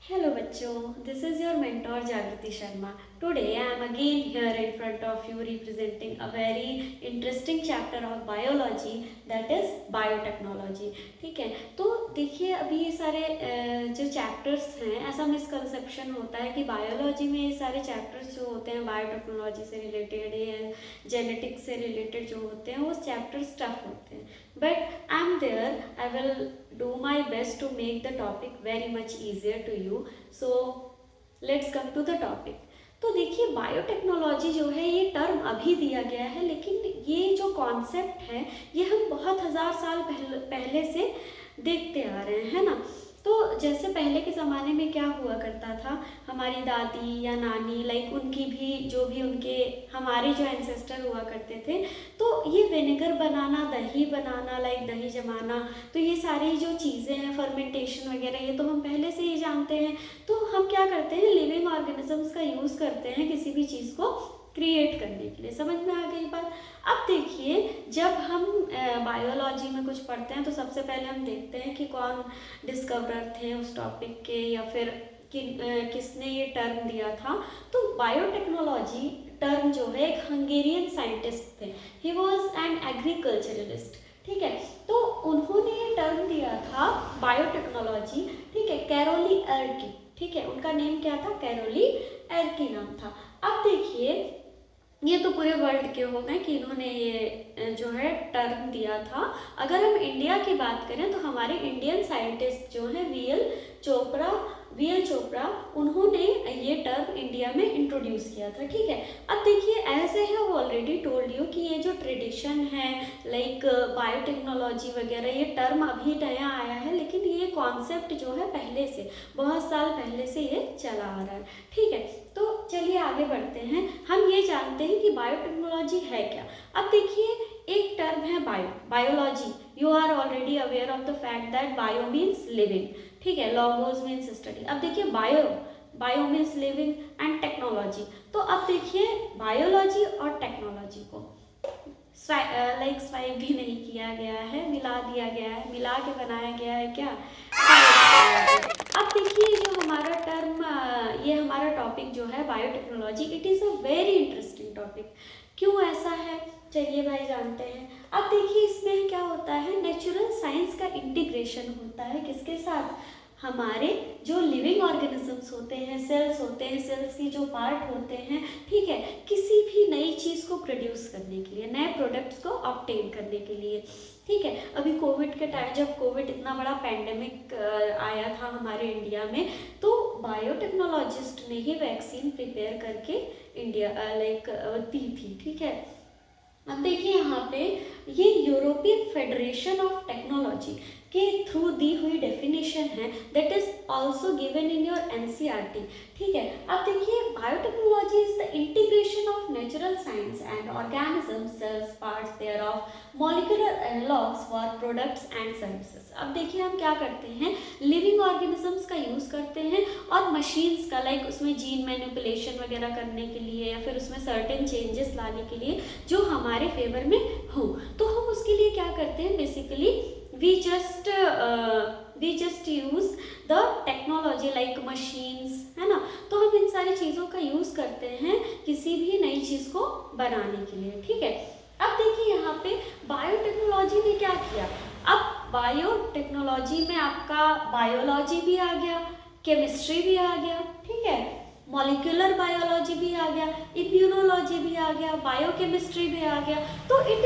Hello बच्चों, this is your mentor Jagriti Sharma. Today I am again here in front of you representing a very interesting chapter of biology that is biotechnology. ठीक है, तो देखिए अभी ये सारे जो चैप्टर्स हैं, ऐसा मिसकंसेप्शन होता है कि बायोलॉजी में ये सारे चैप्टर्स जो होते हैं बायोटेक्नोलॉजी से रिलेटेड या जेनेटिक्स से रिलेटेड जो होते हैं वो चैप्टर्स टफ होते हैं. But I'm there. I will do my best to make the topic very much easier to you. So let's come to the topic. तो देखिए बायोटेक्नोलॉजी जो है ये टर्म अभी दिया गया है, लेकिन ये जो कॉन्सेप्ट है ये हम बहुत हज़ार साल पहले से देखते आ रहे हैं, है ना. तो जैसे पहले के ज़माने में क्या हुआ करता था, हमारी दादी या नानी लाइक उनकी भी जो भी उनके हमारे जो एंसेस्टर हुआ करते थे, तो ये विनेगर बनाना, दही बनाना, लाइक दही जमाना, तो ये सारी जो चीज़ें हैं फर्मेंटेशन वगैरह ये तो हम पहले से ही जानते हैं. तो हम क्या करते हैं, लिविंग ऑर्गेनिजम्स का यूज़ करते हैं किसी भी चीज़ को क्रिएट करने के लिए. समझ में आ गई बात. अब देखिए जब हम बायोलॉजी में कुछ पढ़ते हैं तो सबसे पहले हम देखते हैं कि कौन डिस्कवरर थे उस टॉपिक के, या फिर किसने ये टर्म दिया था. तो बायोटेक्नोलॉजी टर्म जो है एक हंगेरियन साइंटिस्ट थे. He was an agriculturalist. ठीक है, तो उन्होंने ये टर्म दिया था बायोटेक्नोलॉजी. ठीक है, कैरोली एर्की. ठीक है, उनका नेम क्या था, कैरोली एर्की नाम था. अब देखिए ये तो पूरे वर्ल्ड के हो गए कि इन्होंने ये जो है टर्म दिया था. अगर हम इंडिया की बात करें तो हमारे इंडियन साइंटिस्ट जो है वी एल चोपड़ा उन्होंने ये टर्म इंडिया में इंट्रोड्यूस किया था. ठीक है, अब देखिए as I have already told you कि ये जो ट्रेडिशन है लाइक बायोटेक्नोलॉजी वगैरह, ये टर्म अभी नया आया है, लेकिन ये कॉन्सेप्ट जो है पहले से बहुत साल पहले से ये चला आ रहा है. ठीक है, तो चलिए आगे बढ़ते हैं. हम ये जानते हैं कि बायोटेक्नोलॉजी है क्या. अब देखिए एक टर्म है biology. You are already aware of the fact that bio means living. ठीक है, लॉगोस मीन्स स्टडी. अब देखिए bio means living and technology. तो अब देखिए बायोलॉजी और टेक्नोलॉजी को स्वाइप भी नहीं किया गया है, मिला दिया गया है, मिला के बनाया गया है क्या. अब देखिए जो हमारा टर्म, ये हमारा टॉपिक जो है biotechnology, it is a very interesting topic. क्यों ऐसा है, चलिए भाई जानते हैं. अब देखिए इसमें क्या होता है, नेचुरल साइंस का इंटीग्रेशन होता है किसके साथ, हमारे जो लिविंग ऑर्गेनिजम्स होते हैं, सेल्स होते हैं, सेल्स की जो पार्ट होते हैं. ठीक है, किसी भी नई चीज़ को प्रोड्यूस करने के लिए, नए प्रोडक्ट्स को ऑब्टेन करने के लिए. ठीक है, अभी कोविड के टाइम जब कोविड इतना बड़ा पैंडेमिक आया था हमारे इंडिया में, तो बायोटेक्नोलॉजिस्ट ने ही वैक्सीन प्रिपेयर करके इंडिया लाइक दी थी. ठीक है, अब देखिए यहाँ पे ये यूरोपियन फेडरेशन ऑफ टेक्नोलॉजी के थ्रू दी हुई डेफिनेशन है, that is also given in your NCERT. ठीक है, अब देखिए biotechnology is the integration of natural science and organism cells parts thereof molecular analogues for products and services. अब देखिए हम क्या करते हैं, लिविंग ऑर्गेनिजम्स का यूज़ करते हैं और मशीन्स का, लाइक उसमें जीन मैनिपुलेशन वगैरह करने के लिए या फिर उसमें सर्टेन चेंजेस लाने के लिए जो हमारे फेवर में हो, तो हम उसके लिए क्या करते हैं, basically we just use the technology like machines, है ना. तो हम इन सारी चीज़ों का यूज़ करते हैं किसी भी नई चीज़ को बनाने के लिए. ठीक है, अब देखिए यहाँ पे बायोटेक्नोलॉजी ने क्या किया. अब बायोटेक्नोलॉजी में आपका बायोलॉजी भी आ गया, केमिस्ट्री भी आ गया. ठीक है, मॉलिक्यूलर बायोलॉजी भी आ गया, इम्यूनोलॉजी भी आ गया, बायोकेमिस्ट्री भी आ गया. तो it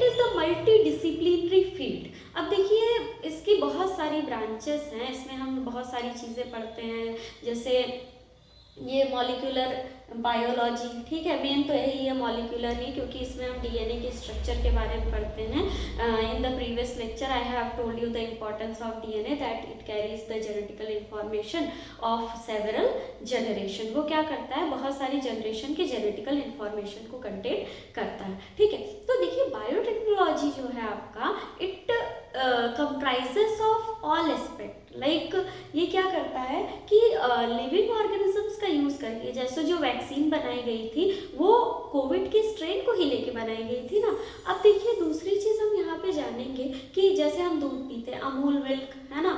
is the multi disciplinary field. अब देखिए इसकी बहुत सारी ब्रांचेस हैं, इसमें हम बहुत सारी चीज़ें पढ़ते हैं, जैसे ये मॉलिक्यूलर बायोलॉजी. ठीक है, मेन तो यही है मॉलिक्यूलर ही, क्योंकि इसमें हम डीएनए के स्ट्रक्चर के बारे में पढ़ते हैं. In the previous lecture I have told you the importance of DNA, that it carries the genetical information of several generation. वो क्या करता है, बहुत सारी जनरेशन के जेनेटिकल इंफॉर्मेशन को कंटेन करता है. ठीक है, तो देखिए बायोटेक्नोलॉजी जो है आपका, it comprises of all aspect. Like ये क्या करता है कि लिविंग ऑर्गेनिजम्स का यूज़ करके, जैसे जो वैक्सीन बनाई गई थी वो कोविड के स्ट्रेन को ही लेके बनाई गई थी ना. अब देखिए दूसरी चीज़ हम यहाँ पे जानेंगे कि जैसे हम दूध पीते हैं, अमूल मिल्क, है ना,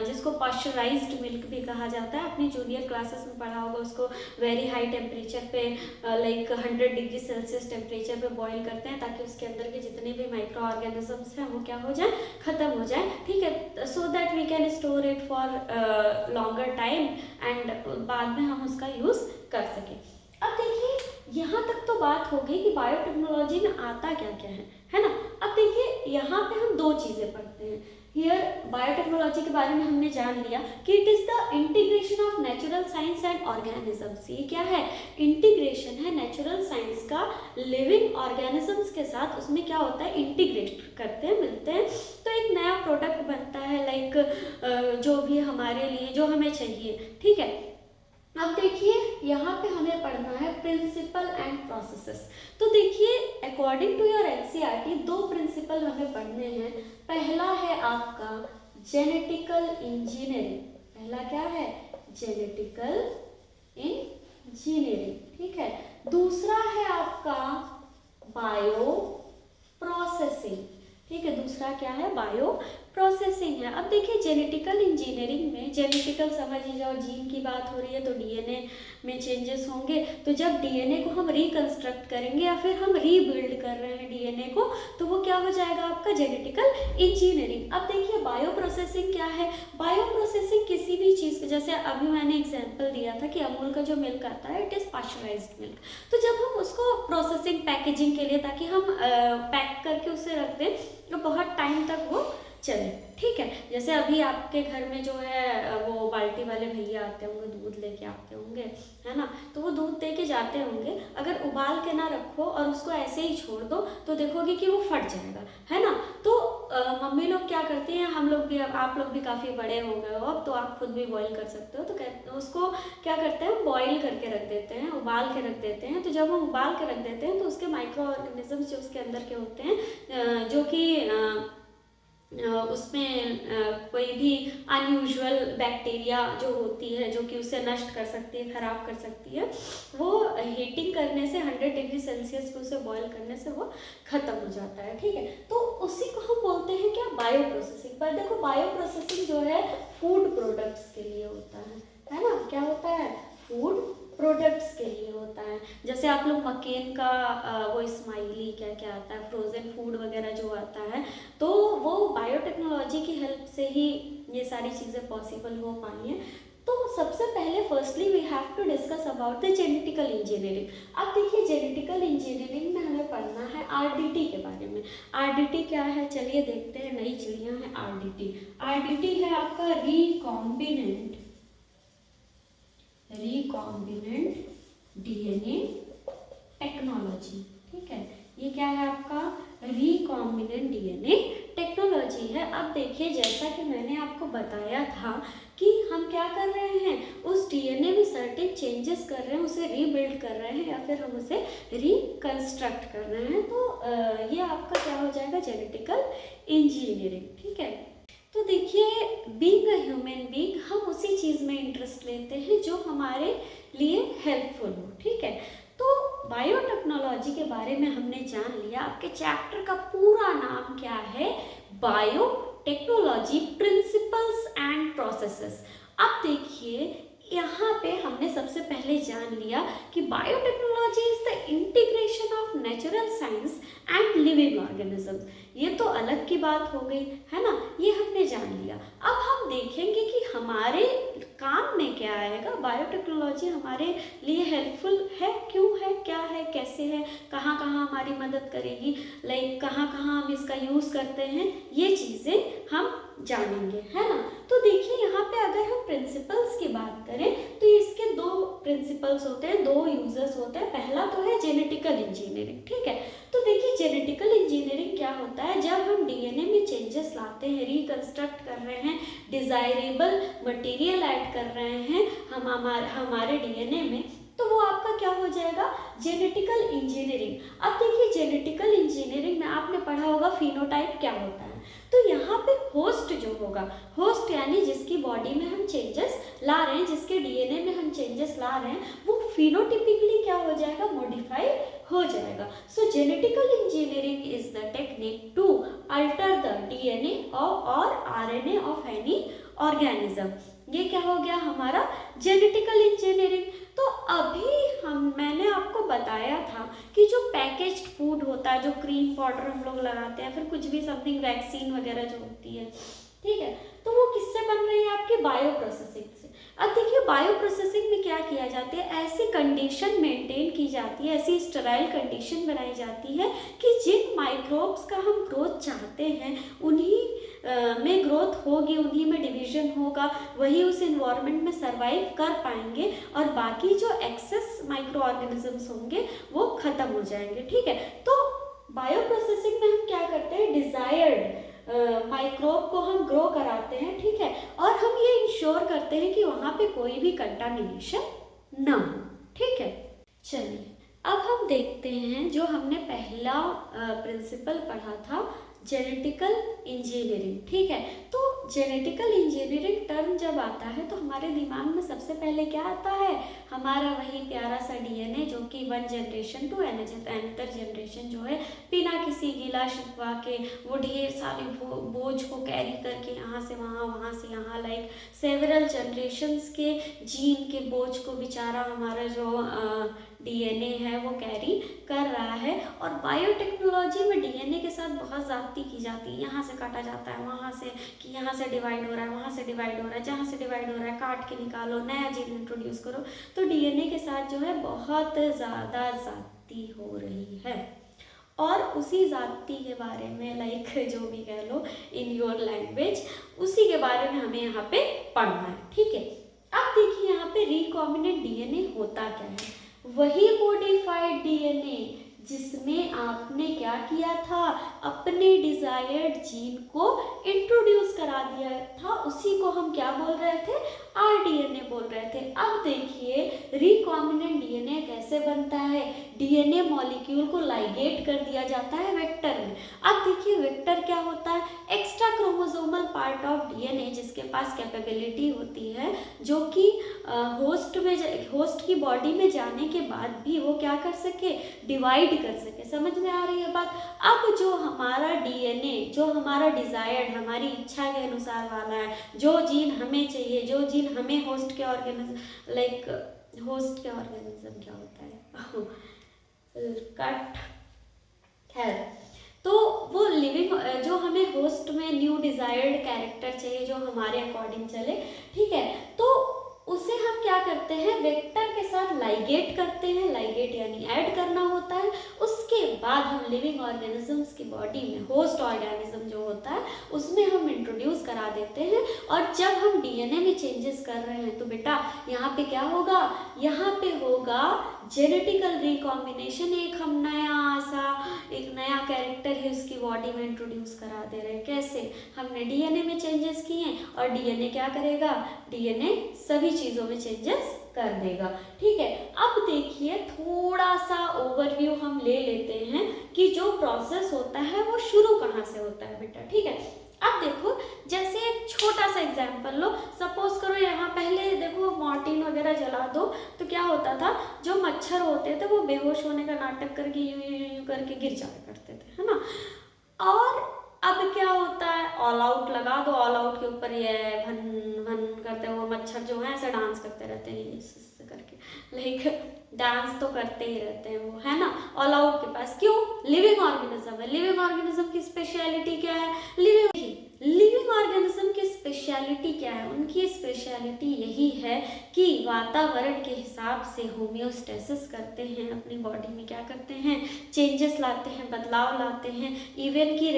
जिसको पाश्चराइज्ड मिल्क भी कहा जाता है, अपनी जूनियर क्लासेस में पढ़ा होगा उसको। वेरी हाई टेम्परेचर पे लाइक 100 डिग्री सेल्सियस टेम्परेचर पे बॉईल करते हैं ताकि उसके अंदर के जितने भी माइक्रो ऑर्गेनिजम्स हैं वो क्या हो जाए, ख़त्म हो जाए, ठीक है, so that we can store it for longer time and बाद में हम उसका यूज़ कर सकें। अब देखिए यहाँ तक तो बात हो गई कि बायोटेक्नोलॉजी में आता क्या क्या है ना। अब देखिए यहाँ पे हम दो चीज़ें पढ़ते हैं। हियर बायोटेक्नोलॉजी के बारे में हमने जान लिया कि it is the integration of natural science and organisms. ये क्या है, इंटीग्रेशन है नेचुरल साइंस का लिविंग ऑर्गेनिजम्स के साथ। उसमें क्या होता है, इंटीग्रेट करते हैं, मिलते हैं, तो एक नया प्रोडक्ट बनता है, लाइक जो भी हमारे लिए जो हमें चाहिए, ठीक है। अब देखिए यहाँ पे हमें पढ़ना है प्रिंसिपल एंड प्रोसेसेस। तो देखिए अकॉर्डिंग टू योर एनसीईआरटी दो प्रिंसिपल हमें पढ़ने हैं। पहला है आपका जेनेटिकल इंजीनियरिंग। पहला क्या है, जेनेटिकल इंजीनियरिंग, ठीक है। दूसरा है आपका बायो प्रोसेसिंग, ठीक है। दूसरा क्या है, बायो प्रोसेसिंग है। अब देखिए जेनेटिकल इंजीनियरिंग में, जेनेटिकल समझ लीजिए और जीन की बात हो रही है तो डीएनए में चेंजेस होंगे। तो जब डीएनए को हम रिकंस्ट्रक्ट करेंगे या फिर हम रीबिल्ड कर रहे हैं डीएनए को, तो वो क्या हो जाएगा आपका जेनेटिकल इंजीनियरिंग। अब देखिए बायो प्रोसेसिंग क्या है, बायो प्रोसेसिंग किसी भी चीज़, जैसे अभी मैंने एग्जाम्पल दिया था कि अमूल का जो मिल्क आता है इट इज़ पाश्चराइज्ड मिल्क। तो जब हम उसको प्रोसेसिंग पैकेजिंग के लिए, ताकि हम पैक करके उसे रख दें तो बहुत टाइम तक वो चले, ठीक है। जैसे अभी आपके घर में जो है वो बाल्टी वाले भैया आते होंगे, दूध लेके आते होंगे, है ना, तो वो दूध दे के जाते होंगे। अगर उबाल के ना रखो और उसको ऐसे ही छोड़ दो तो देखोगे कि वो फट जाएगा, है ना। तो मम्मी लोग क्या करती हैं, हम लोग भी, आप लोग भी काफ़ी बड़े हो गए हो अब, तो आप खुद भी बॉईल कर सकते हो, तो उसको क्या करते हैं, बॉईल करके रख देते हैं, उबाल के रख देते हैं। तो जब हम उबाल के रख देते हैं तो उसके माइक्रो ऑर्गेनिजम्स जो उसके अंदर के होते हैं, जो कि उसमें कोई भी अनयूजुअल बैक्टीरिया जो होती है जो कि उसे नष्ट कर सकती है, ख़राब कर सकती है, वो हीटिंग करने से 100 डिग्री सेल्सियस पे उसे बॉईल करने से वो ख़त्म हो जाता है, ठीक है। तो उसी को हम बोलते हैं क्या, बायो प्रोसेसिंग। पर देखो बायो प्रोसेसिंग जो है फूड प्रोडक्ट्स के लिए होता है ना। क्या होता है, फूड प्रोडक्ट्स के लिए होता है। जैसे आप लोग मकेन का वो स्माइली क्या क्या आता है, फ्रोज़न फूड वगैरह जो आता है, तो वो बायोटेक्नोलॉजी की हेल्प से ही ये सारी चीज़ें पॉसिबल हो पाई हैं। तो सबसे पहले firstly we have to discuss about the genetical engineering. अब देखिए जेनेटिकल इंजीनियरिंग में हमें पढ़ना है आरडीटी के बारे में। आरडीटी क्या है, चलिए देखते हैं, नई चिड़िया है आरडीटी। आरडीटी है आपका रिकॉम्बिनेंट डीएनए टेक्नोलॉजी, ठीक है। ये क्या है आपका, रिकॉम्बिनेंट डीएनए टेक्नोलॉजी है। अब देखिए जैसा कि मैंने आपको बताया था कि हम क्या कर रहे हैं, उस डीएनए में सर्टेन चेंजेस कर रहे हैं, उसे रीबिल्ड कर रहे हैं या फिर हम उसे रिकंस्ट्रक्ट कर रहे हैं। तो ये आपका क्या हो जाएगा, जेनेटिकल इंजीनियरिंग, ठीक है। तो देखिए बीइंग अ ह्यूमन बीइंग, हम उसी चीज़ में इंटरेस्ट लेते हैं जो हमारे लिए हेल्पफुल हो, ठीक है। तो बायोटेक्नोलॉजी के बारे में हमने जान लिया। आपके चैप्टर का पूरा नाम क्या है, बायोटेक्नोलॉजी प्रिंसिपल्स एंड प्रोसेसेस। अब देखिए यहाँ पे हमने सबसे पहले जान लिया कि biotechnology is the integration of natural science and living organisms. ये तो अलग की बात हो गई, है ना, ये हमने जान लिया। अब हम देखेंगे कि हमारे काम में क्या आएगा, बायोटेक्नोलॉजी हमारे लिए हेल्पफुल है, क्यों है, क्या है, कैसे है, कहाँ कहाँ हमारी मदद करेगी, लाइक कहाँ कहाँ हम इसका यूज़ करते हैं, ये चीज़ें हम जानेंगे, है ना। तो देखिए यहाँ पे अगर हम प्रिंसिपल्स की बात करें तो इसके दो प्रिंसिपल्स होते हैं, दो यूजर्स होते हैं। पहला तो है जेनेटिकल इंजीनियरिंग, ठीक है। तो देखिए जेनेटिकल इंजीनियरिंग क्या होता है, जब हम डीएनए में चेंजेस लाते हैं, रिकंस्ट्रक्ट कर रहे हैं, डिजायरेबल मटेरियल ऐड कर रहे हैं हम हमारे डीएनए में, तो वो आपका क्या हो जाएगा, जेनेटिकल इंजीनियरिंग। अब देखिए जेनेटिकल इंजीनियरिंग में आपने पढ़ा होगा फिनोटाइप क्या होता है। तो यहाँ पे होस्ट जो होगा, होस्ट यानी जिसकी बॉडी में हम चेंजेस ला रहे हैं, जिसके डीएनए में हम चेंजेस ला रहे हैं, वो फिनोटिपिकली क्या हो जाएगा, मॉडिफाई हो जाएगा। So genetical engineering is the technique to alter the DNA और आरएनए ऑफ एनी ऑर्गेनिज्म। ये क्या हो गया हमारा जेनेटिकल इंजीनियरिंग। तो अभी मैंने आपको बताया था कि जो पैकेज्ड फूड होता है, जो क्रीम पाउडर हम लोग लगाते हैं, फिर कुछ भी समथिंग वैक्सीन वगैरह जो होती है, ठीक है, तो वो किससे बन रही है? आपके बायो प्रोसेसिंग से। अब देखिए बायो प्रोसेसिंग में क्या किया जाता है, ऐसी कंडीशन मेंटेन की जाती है, ऐसी स्टेराइल कंडीशन बनाई जाती है कि जिन माइक्रोब्स का हम ग्रोथ चाहते हैं उन्हीं में ग्रोथ होगी, उन्हीं में डिवीजन होगा, वही उस इन्वायरमेंट में सर्वाइव कर पाएंगे और बाकी जो एक्सेस माइक्रो ऑर्गेनिजम्स होंगे वो खत्म हो जाएंगे। ठीक है, तो बायो प्रोसेसिंग में हम क्या करते हैं, डिजायर्ड माइक्रोब को हम ग्रो कराते हैं, ठीक है, और हम ये इंश्योर करते हैं कि वहाँ पे कोई भी कंटामिनेशन ना हो। ठीक है, चलिए अब हम देखते हैं जो हमने पहला प्रिंसिपल पढ़ा था, जेनेटिकल इंजीनियरिंग। ठीक है, तो जेनेटिकल इंजीनियरिंग टर्म जब आता है तो हमारे दिमाग में सबसे पहले क्या आता है, हमारा वही प्यारा सा डीएनए जो कि one generation to another generation जो है बिना किसी गिला शिकवा के वो ढेर सारे बोझ को कैरी करके यहाँ से वहाँ, वहाँ से यहाँ, लाइक सेवरल जनरेशन्स के जीन के बोझ को बेचारा हमारा जो डीएनए है वो कैरी कर रहा है। और बायोटेक्नोलॉजी में डीएनए के साथ बहुत ज़्यादती की जाती है, यहाँ से काटा जाता है, वहाँ से कि यहाँ से डिवाइड हो रहा है, वहाँ से डिवाइड हो रहा है, जहाँ से डिवाइड हो रहा है काट के निकालो, नया जीन इंट्रोड्यूस करो। तो डीएनए के साथ जो है बहुत ज़्यादा ज़्यादती हो रही है और उसी ज़्यादती के बारे में, लाइक जो भी कह लो इन योर लैंग्वेज, उसी के बारे में हमें यहाँ पे पढ़ना है। ठीक है, अब देखिए यहाँ पे रिकॉम्बिनेंट डीएनए होता क्या है, वही मॉडिफाइड डीएनए जिसमें आपने क्या किया था, अपने डिजायर्ड जीन को इंट्रोड्यूस करा दिया था, उसी को हम क्या बोल रहे थे, आरडीएनए बोल रहे थे। अब देखिए रिकॉम्बिनेंट डीएनए कैसे बनता है, डीएनए मॉलिक्यूल को लाइगेट कर दिया जाता है वेक्टर में। अब देखिए वेक्टर क्या होता है, extra chromosomal part of DNA जिसके पास कैपेबिलिटी होती है जो कि होस्ट की बॉडी में जाने के बाद भी वो क्या कर सके, डिवाइड कर सके। समझ में आ रही है बात। अब जो हमारा डीएनए, जो हमारा डिजायर्ड, हमारी इच्छा के अनुसार वाला है, जो जीन हमें चाहिए, जो जीन हमें होस्ट के ऑर्गेनिज्म, लाइक होस्ट के ऑर्गेनिज्म क्या होता है कट, खैर, तो वो लिविंग जो हमें होस्ट में न्यू डिजायर्ड कैरेक्टर चाहिए जो हमारे अकॉर्डिंग चले, ठीक है, तो उसे हम क्या करते हैं, वेक्टर के साथ लाइगेट करते हैं, लाइगेट यानी ऐड करना होता है। उसके बाद हम लिविंग ऑर्गेनिजम्स की बॉडी में होस्ट ऑर्गेनिज्म जो होता है उसमें हम इंट्रोड्यूस करा देते हैं। और जब हम डीएनए में चेंजेस कर रहे हैं तो बेटा यहाँ पे क्या होगा, यहाँ पे होगा जेनेटिकल रिकॉम्बिनेशन, एक नया कैरेक्टर है उसकी बॉडी में इंट्रोड्यूस करा दे रहे हैं। कैसे, हमने डीएनए में चेंजेस किए और डीएनए क्या करेगा, डीएनए सभी चीज़ों में चेंजेस कर देगा। ठीक है, अब देखिए थोड़ा सा ओवरव्यू हम ले लेते हैं कि जो प्रोसेस होता है वो शुरू कहाँ से होता है बेटा। ठीक है, अब देखो जैसे एक छोटा सा एग्जांपल लो, सपोज करो यहाँ पहले देखो मॉर्टिन वगैरह जला दो तो क्या होता था, जो मच्छर होते थे वो बेहोश होने का नाटक करके यूं करके गिर जाया करते थे, है ना। और अब क्या होता है, ऑल आउट लगा दो, ऑल आउट के ऊपर ये भन भन करते हैं वो मच्छर जो है ऐसे डांस करते रहते हैं ऐसे करके, लाइक डांस तो करते ही रहते हैं वो, है ना। ऑल आउट के पास क्यों, लिविंग ऑर्गेनिज्म है। लिविंग ऑर्गेनिज्म की स्पेशलिटी क्या है, लिविंग ऑर्गेनिज्म की स्पेशलिटी क्या है, उनकी स्पेशलिटी यही है कि वातावरण के हिसाब से होम्योस्टेसिस करते हैं, अपनी बॉडी में क्या करते हैं, चेंजेस लाते हैं, बदलाव लाते हैं, इवन की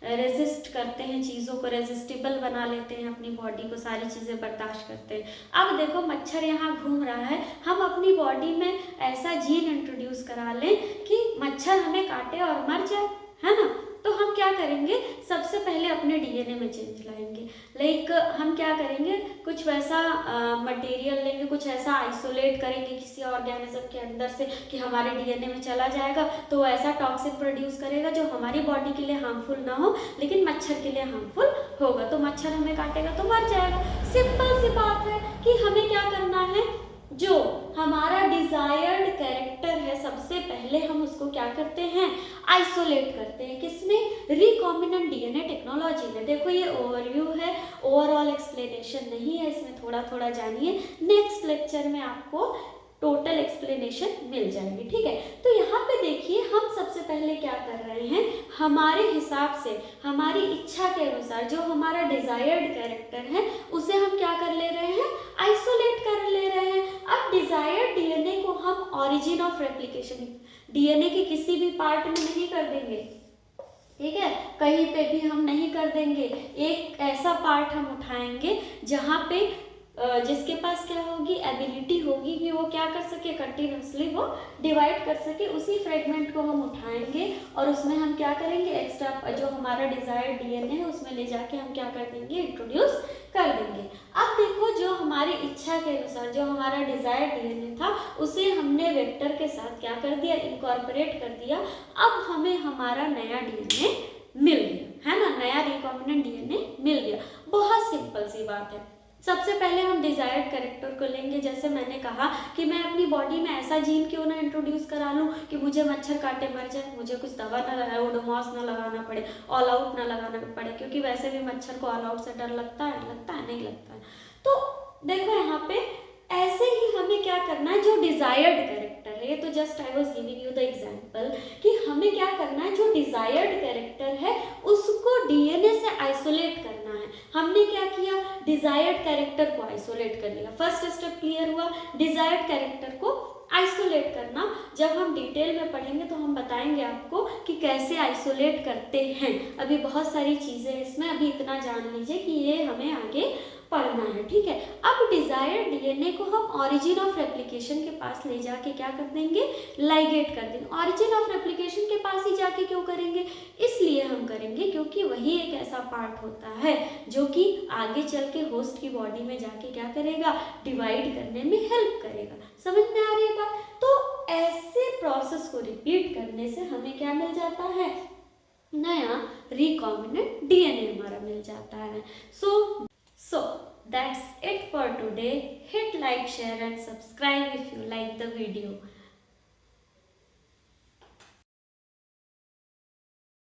रेजिस्ट करते हैं, चीज़ों को रेजिस्टेबल बना लेते हैं, अपनी बॉडी को सारी चीज़ें बर्दाश्त करते हैं। अब देखो मच्छर यहाँ घूम रहा है, हम अपनी बॉडी में ऐसा जीन इंट्रोड्यूस करा लें कि मच्छर हमें काटे और मर जाए, है ना। तो हम क्या करेंगे, सबसे पहले अपने डीएनए में चेंज लाएंगे, लाइक हम क्या करेंगे, कुछ वैसा मटेरियल लेंगे, कुछ ऐसा आइसोलेट करेंगे किसी ऑर्गेनिज्म के अंदर से कि हमारे डीएनए में चला जाएगा, तो वो ऐसा टॉक्सिन प्रोड्यूस करेगा जो हमारी बॉडी के लिए हार्मफुल ना हो लेकिन मच्छर के लिए हार्मफुल होगा, तो मच्छर हमें काटेगा तो मर जाएगा। सिंपल सी बात है कि हमें क्या करना है, जो हमारा डिजायर्ड कैरेक्टर है, सबसे पहले हम उसको क्या करते हैं, आइसोलेट करते हैं। किसमें, रिकॉम्बिनेंट डीएनए टेक्नोलॉजी में। देखो ये ओवरव्यू है, ओवरऑल एक्सप्लेनेशन नहीं है, इसमें थोड़ा थोड़ा जानिए। नेक्स्ट लेक्चर में आपको टोटल एक्सप्लेनेशन मिल जाएगी, ठीक है। तो यहाँ पे देखिए हम सबसे पहले क्या कर रहे हैं, हमारे हिसाब से, हमारी इच्छा के अनुसार जो हमारा डिजायर्ड कैरेक्टर है उसे हम क्या कर ले रहे हैं, आइसोलेट कर ले रहे हैं। अब डिजायर्ड डीएनए को हम ऑरिजिन ऑफ रेप्लिकेशन, डीएनए के किसी भी पार्ट में नहीं कर देंगे, ठीक है, कहीं पे भी हम नहीं कर देंगे। एक ऐसा पार्ट हम उठाएंगे जहाँ पे जिसके पास क्या होगी, एबिलिटी होगी कि वो क्या कर सके, कंटिन्यूसली वो डिवाइड कर सके, उसी फ्रेगमेंट को हम उठाएंगे और उसमें हम क्या करेंगे, एक्स्ट्रा जो हमारा डिजायर्ड डीएनए है उसमें ले जाके हम क्या कर देंगे, इंट्रोड्यूस कर देंगे। अब देखो जो हमारी इच्छा के अनुसार जो हमारा डिजायर्ड डीएनए था उसे हमने वेक्टर के साथ क्या कर दिया, इनकॉर्पोरेट कर दिया। अब हमें हमारा नया डीएनए मिल गया, है ना, नया रिकॉम्बिनेंट डीएनए मिल गया। बहुत सिंपल सी बात है। सबसे पहले हम डिजायर्ड कैरेक्टर को लेंगे। जैसे मैंने कहा कि मैं अपनी बॉडी में ऐसा जीन क्यों ना इंट्रोड्यूस करा लूँ कि मुझे मच्छर काटे मर जाए, मुझे कुछ दवा ना लगाए, ओडोमॉस ना लगाना पड़े, ऑल आउट ना लगाना पड़े, क्योंकि वैसे भी मच्छर को ऑल आउट से डर लगता है नहीं लगता है। तो देखो यहाँ पे ऐसे ही हमें क्या करना है, जो डिजायर्ड कैरेक्टर है, ये तो just I was giving you the example कि हमें क्या करना है, जो डिजायर्ड कैरेक्टर है उसको डीएनए से आइसोलेट करना है। हमने क्या किया, डिजायर्ड कैरेक्टर को आइसोलेट कर लिया। फर्स्ट स्टेप क्लियर हुआ, डिजायर्ड कैरेक्टर को आइसोलेट करना। जब हम डिटेल में पढ़ेंगे तो हम बताएंगे आपको कि कैसे आइसोलेट करते हैं। अभी बहुत सारी चीज़ें इसमें, अभी इतना जान लीजिए कि ये हमें आगे पढ़ना है, ठीक है। अब डिजायर्ड डीएनए को हम ऑरिजिन ऑफ रेप्लिकेशन के पास ले जाके क्या कर देंगे, लाइगेट कर देंगे। ऑरिजिन ऑफ रेप्लिकेशन के पास ही जाके क्यों करेंगे, इसलिए हम करेंगे क्योंकि वही एक ऐसा पार्ट होता है जो कि आगे चल के होस्ट की बॉडी में जाके क्या करेगा, डिवाइड करने में हेल्प करेगा। समझ में आ रही है बात। तो ऐसे प्रोसेस को रिपीट करने से हमें क्या मिल जाता है, नया रिकॉम्बिनेंट डीएनए हमारा मिल जाता है। So that's it for today. Hit like, share and subscribe if you like the video.